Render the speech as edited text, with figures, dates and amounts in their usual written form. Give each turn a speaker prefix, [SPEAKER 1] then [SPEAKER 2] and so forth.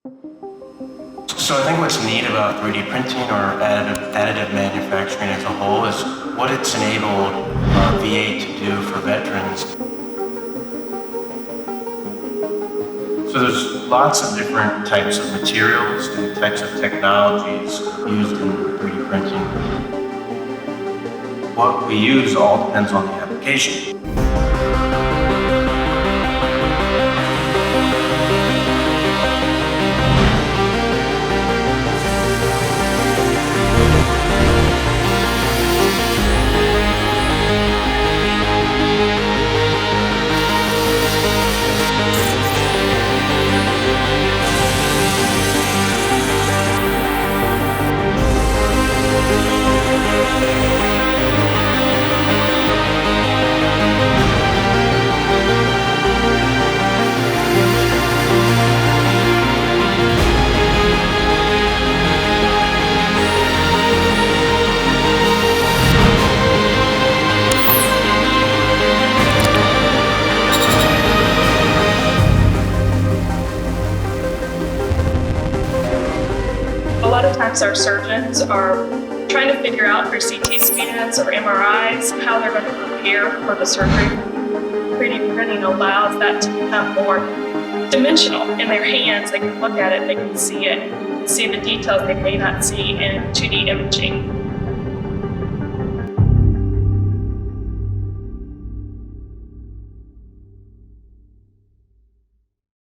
[SPEAKER 1] So I think what's neat about 3D printing or additive manufacturing as a whole is what it's enabled VA to do for veterans. So there's lots of different types of materials and types of technologies used in 3D printing. What we use all depends on the application.
[SPEAKER 2] A lot of times our surgeons are trying to figure out for CT scans or MRIs how they're going to prepare for the surgery. 3D printing allows that to become more dimensional in their hands. They can look at it, they can see it, see the details they may not see in 2D imaging.